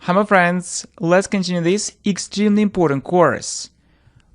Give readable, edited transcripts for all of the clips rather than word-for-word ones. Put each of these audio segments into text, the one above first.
Hi my friends, let's continue this extremely important course.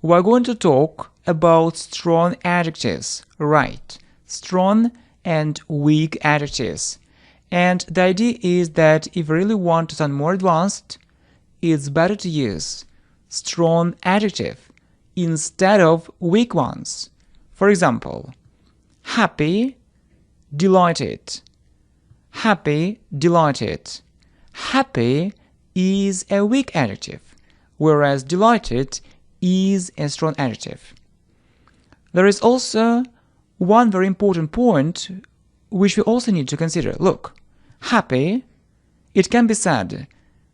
We're going to talk about strong adjectives, right? Strong and weak adjectives. And the idea is that if you really want to sound more advanced, it's better to use strong adjective instead of weak ones. For example, happy, delighted. Happy, delighted. Happy is a weak adjective, whereas delighted is a strong adjective. There is also one very important point which we also need to consider. Look, happy, it can be said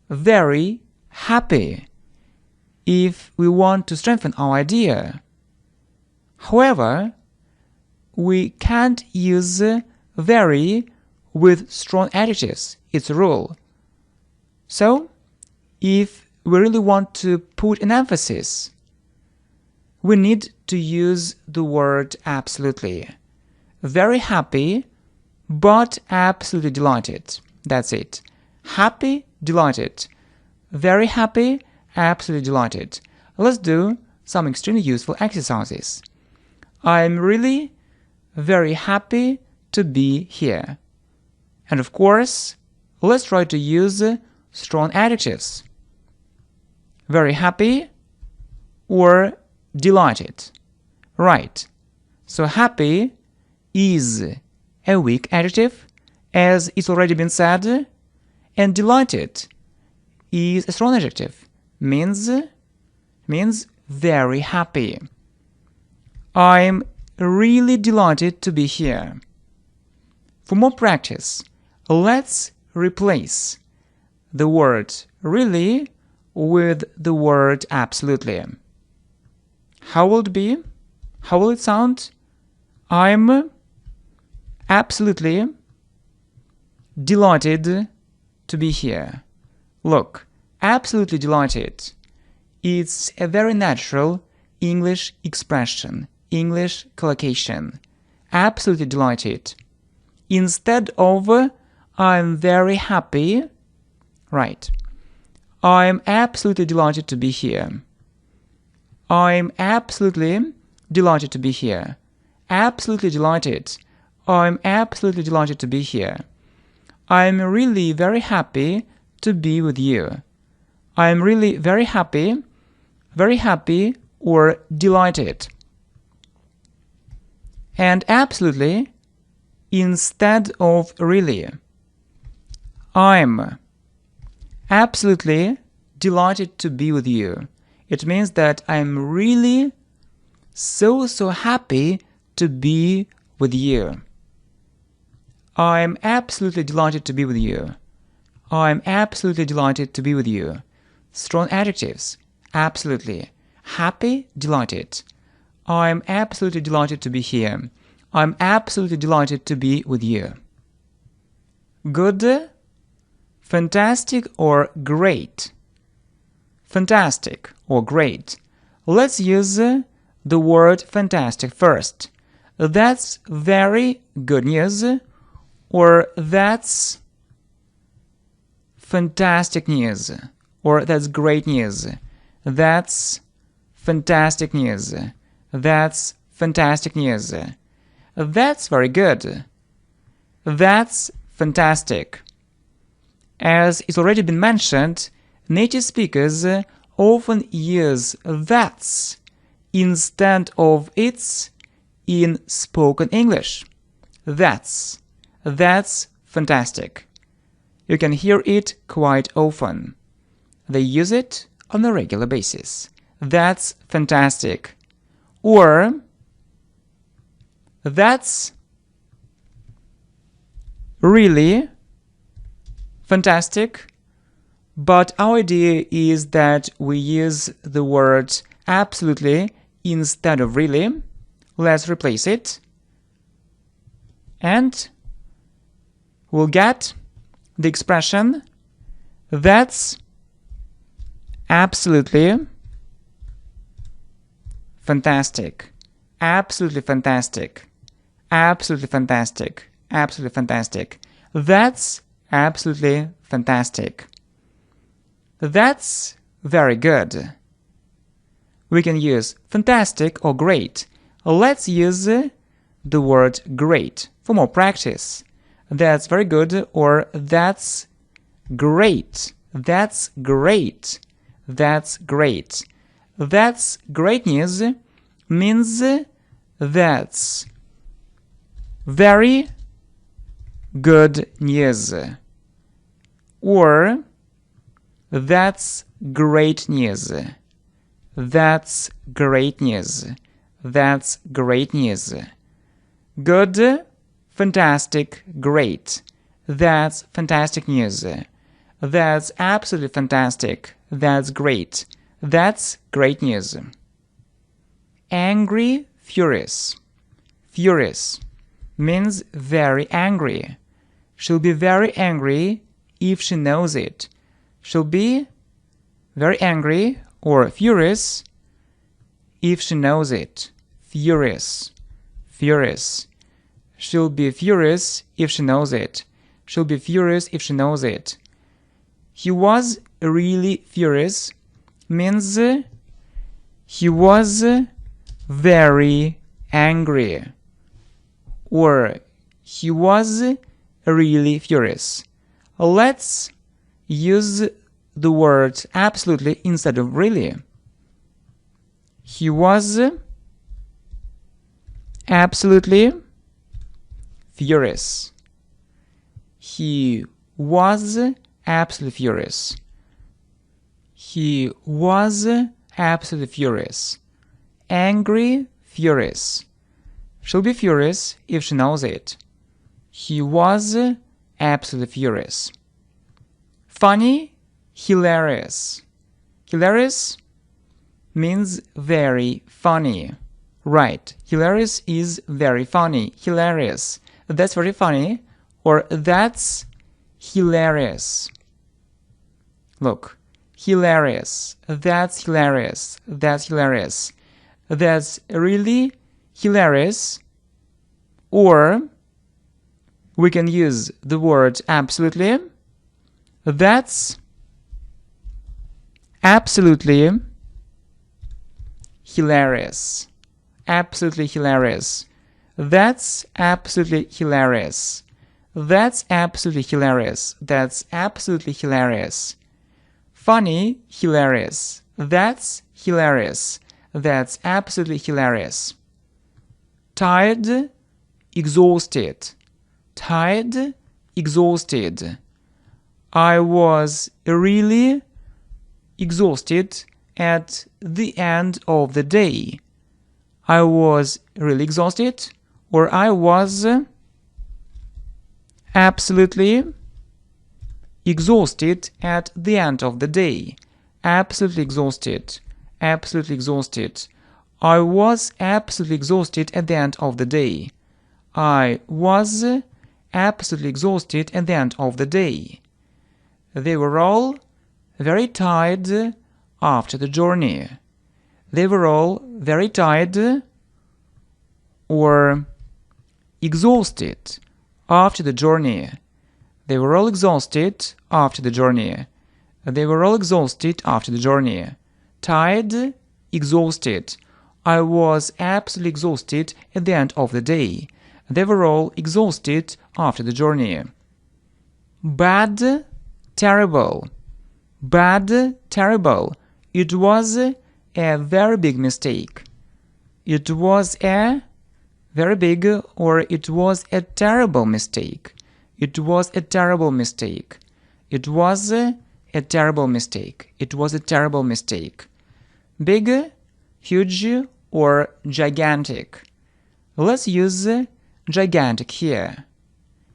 very happy if we want to strengthen our idea. However, we can't use very with strong adjectives. It's a rule. So, if we really want to put an emphasis, we need to use the word absolutely. Very happy, but absolutely delighted. That's it. Happy, delighted. Very happy, absolutely delighted. Let's do some extremely useful exercises. I'm really very happy to be here. And of course, let's try to use strong adjectives. Very happy or delighted. Right. So happy is a weak adjective, as it's already been said, and delighted is a strong adjective, means very happy. I'm really delighted to be here. For more practice, let's replace the word really with the word absolutely. How will it be? How will it sound? I'm absolutely delighted to be here. Look, absolutely delighted. It's a very natural English expression, English collocation. Absolutely delighted. Instead of I'm very happy, right. I'm absolutely delighted to be here. I'm absolutely delighted to be here. Absolutely delighted. I'm absolutely delighted to be here. I'm really very happy to be with you. I'm really very happy or delighted. And absolutely instead of really. I'm absolutely delighted to be with you. It means that I'm really so happy to be with you. I'm absolutely delighted to be with you. I'm absolutely delighted to be with you. Strong adjectives. Absolutely. Happy, delighted. I'm absolutely delighted to be here. I'm absolutely delighted to be with you. Good, fantastic or great. Fantastic or great. Let's use the word fantastic first. That's very good news, or that's fantastic news, or that's great news. That's fantastic news. That's fantastic news. That's very good. That's fantastic. As it's already been mentioned, native speakers often use that's instead of it's in spoken English. That's fantastic. You can hear it quite often. They use it on a regular basis. That's fantastic. Or that's really fantastic. But our idea is that we use the word absolutely instead of really. Let's replace it. And we'll get the expression that's absolutely fantastic. Absolutely fantastic. Absolutely fantastic. Absolutely fantastic. That's absolutely fantastic. That's very good. We can use fantastic or great. Let's use the word great for more practice. That's very good or that's great. That's great. That's great. That's great news means that's very good news. Or that's great news. That's great news. That's great news. Good, fantastic, great. That's fantastic news. That's absolutely fantastic. That's great. That's great news. Angry, furious. Furious means very angry. She'll be very angry if she knows it. She'll be very angry or furious if she knows it. Furious. Furious. She'll be furious if she knows it. She'll be furious if she knows it. He was really furious means he was very angry. Or he was really furious. Let's use the word absolutely instead of really. He was absolutely furious. He was absolutely furious. He was absolutely furious. Angry, furious. She'll be furious if she knows it. He was absolutely furious. Funny, hilarious. Hilarious means very funny. Right, hilarious is very funny. Hilarious. That's very funny. Or that's hilarious. Look, hilarious. That's hilarious. That's hilarious. That's really hilarious. Or we can use the word absolutely. That's absolutely hilarious. Absolutely hilarious. That's absolutely hilarious. That's absolutely hilarious. That's absolutely hilarious. Funny, hilarious. That's hilarious. That's absolutely hilarious. Tired, exhausted. Tired, exhausted. I was really exhausted at the end of the day. I was really exhausted, or I was absolutely exhausted at the end of the day. Absolutely exhausted. Absolutely exhausted. I was absolutely exhausted at the end of the day. I was absolutely exhausted at the end of the day. They were all very tired after the journey. They were all very tired or exhausted after the journey. They were all exhausted after the journey. They were all exhausted after the journey. Tired, exhausted. I was absolutely exhausted at the end of the day. They were all exhausted after the journey. Bad, terrible. Bad, terrible. It was a very big mistake. It was a very big or it was a terrible mistake. It was a terrible mistake. It was a terrible mistake. It was a terrible mistake. Big, huge, or gigantic. Let's use gigantic here.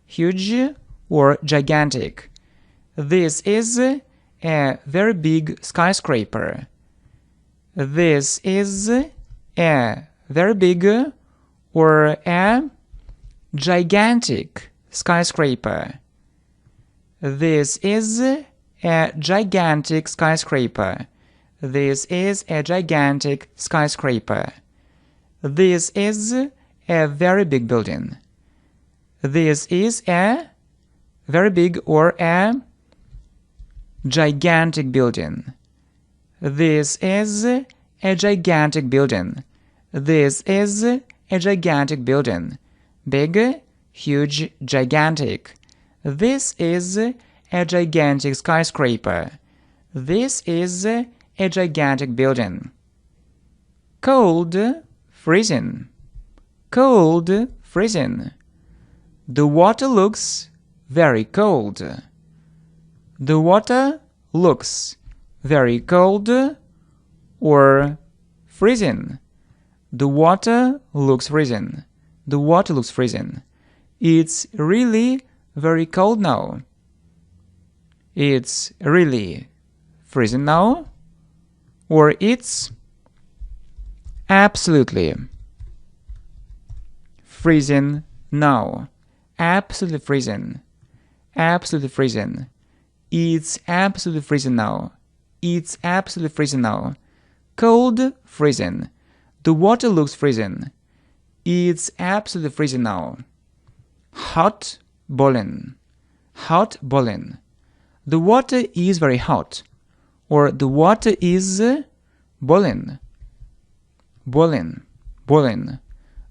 Huge or gigantic. This is a very big skyscraper. This is a very big or a gigantic skyscraper. This is a gigantic skyscraper. This is a gigantic skyscraper. This is a very big building. This is a very big or a gigantic building. This is a gigantic building. This is a gigantic building. Big, huge, gigantic. This is a gigantic skyscraper. This is a gigantic building. Cold, freezing. Cold, freezing. The water looks very cold. The water looks very cold or freezing. The water looks freezing. The water looks freezing. It's really very cold now. It's really freezing now. Or it's absolutely freezing now. Absolutely freezing. Absolutely freezing. It's absolutely freezing now. It's absolutely freezing now. Cold, freezing. The water looks freezing. It's absolutely freezing now. Hot, boiling. Hot, boiling. The water is very hot. Or the water is boiling. Boiling, boiling.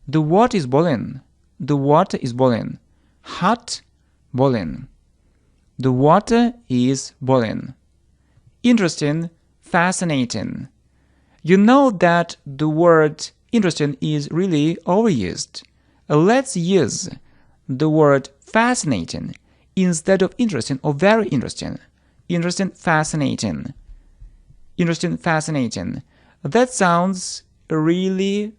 The water is boiling. The water is boiling. Hot, boiling. The water is boiling. Interesting, fascinating. You know that the word interesting is really overused. Let's use the word fascinating instead of interesting or very interesting. Interesting, fascinating. Interesting, fascinating. That sounds really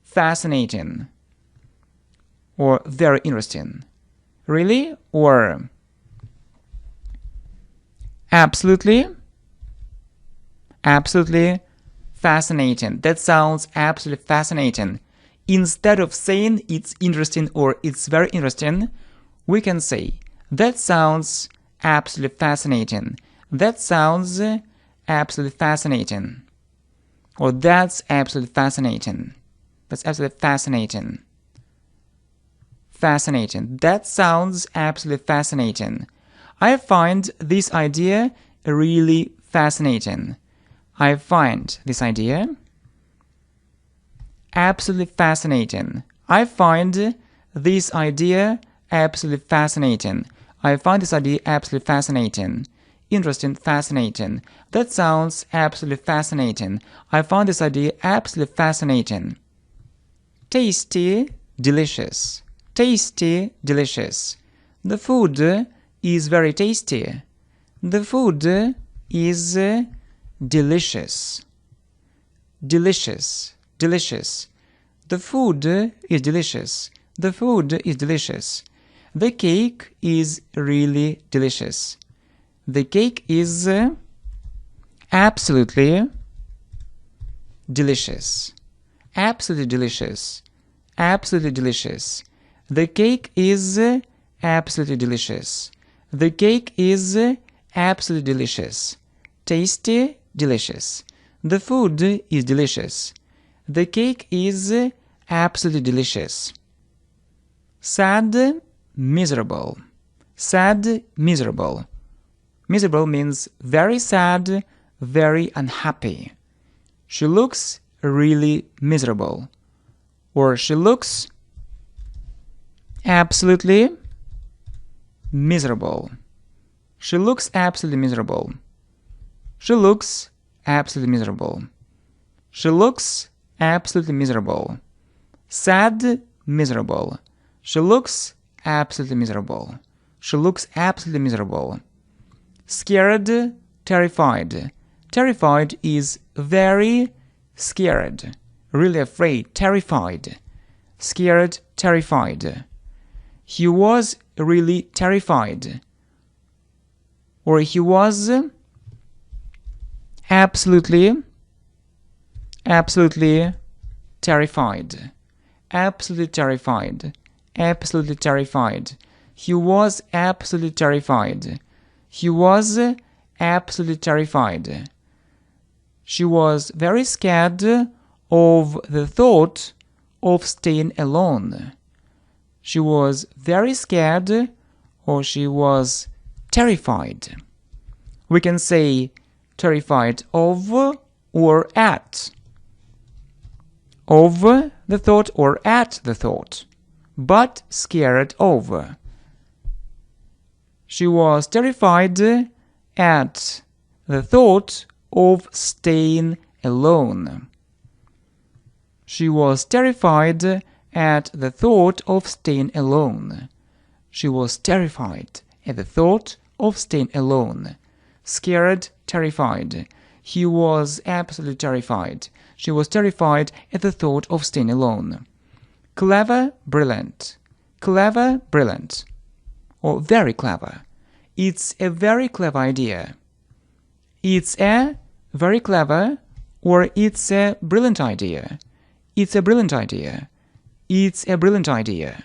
fascinating or very interesting. Really or absolutely? Absolutely fascinating. That sounds absolutely fascinating. Instead of saying it's interesting or it's very interesting, we can say that sounds absolutely fascinating. That sounds absolutely fascinating. Or that's absolutely fascinating. That's absolutely fascinating. Fascinating. That sounds absolutely fascinating. I find this idea really fascinating. I find this idea absolutely fascinating. I find this idea absolutely fascinating. I find this idea absolutely fascinating. Interesting, fascinating. That sounds absolutely fascinating. I find this idea absolutely fascinating. Tasty, delicious. Tasty, delicious. The food is very tasty. The food is delicious. Delicious, delicious. The food is delicious. The food is delicious. The cake is really delicious. The cake is absolutely delicious. Absolutely delicious. Absolutely delicious. The cake is absolutely delicious. The cake is absolutely delicious. Tasty, delicious. The food is delicious. The cake is absolutely delicious. Sad, miserable. Sad, miserable. Miserable means very sad, very unhappy. She looks really miserable. Or she looks absolutely miserable. She looks absolutely miserable. She looks absolutely miserable. She looks absolutely miserable. Sad, miserable. She looks absolutely miserable. She looks absolutely miserable. Scared, terrified. Terrified is very scared, really afraid, terrified. Scared, terrified. He was really terrified. Or he was absolutely terrified. Absolutely terrified. Absolutely terrified. He was absolutely terrified. He was absolutely terrified. She was very scared of the thought of staying alone. She was very scared or she was terrified We can say terrified of or at. Of the thought or at the thought, but scared of. She was terrified at the thought of staying alone. She was terrified at the thought of staying alone. She was terrified at the thought of staying alone. Scared, terrified. He was absolutely terrified. She was terrified at the thought of staying alone. Clever, brilliant. Clever, brilliant. Or very clever. It's a very clever idea. It's a very clever, or it's a brilliant idea. It's a brilliant idea. It's a brilliant idea.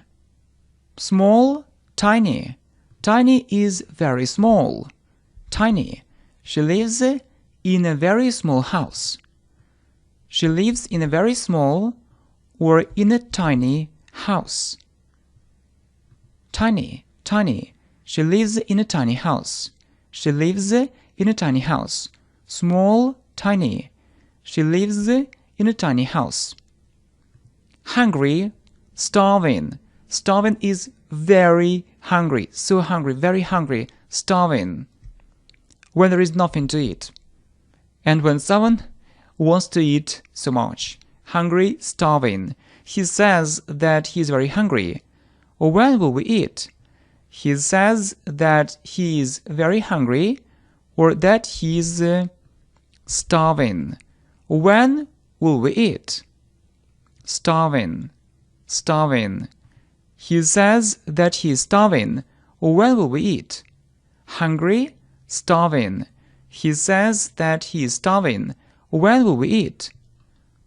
Small, tiny. Tiny is very small. Tiny. She lives in a very small house. She lives in a very small or in a tiny house. Tiny, tiny. She lives in a tiny house. She lives in a tiny house. Small, tiny. She lives in a tiny house. Hungry, starving. Starving is very hungry, so hungry, very hungry, starving. When there is nothing to eat. And when someone wants to eat so much. Hungry, starving. He says that he is very hungry. Or when will we eat? He says that he is very hungry or that he is starving. When will we eat? Starving. Starving. He says that he is starving. Or when will we eat? Hungry, starving. He says that he is starving. When will we eat?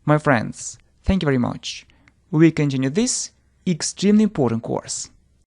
My friends, thank you very much. We continue this extremely important course.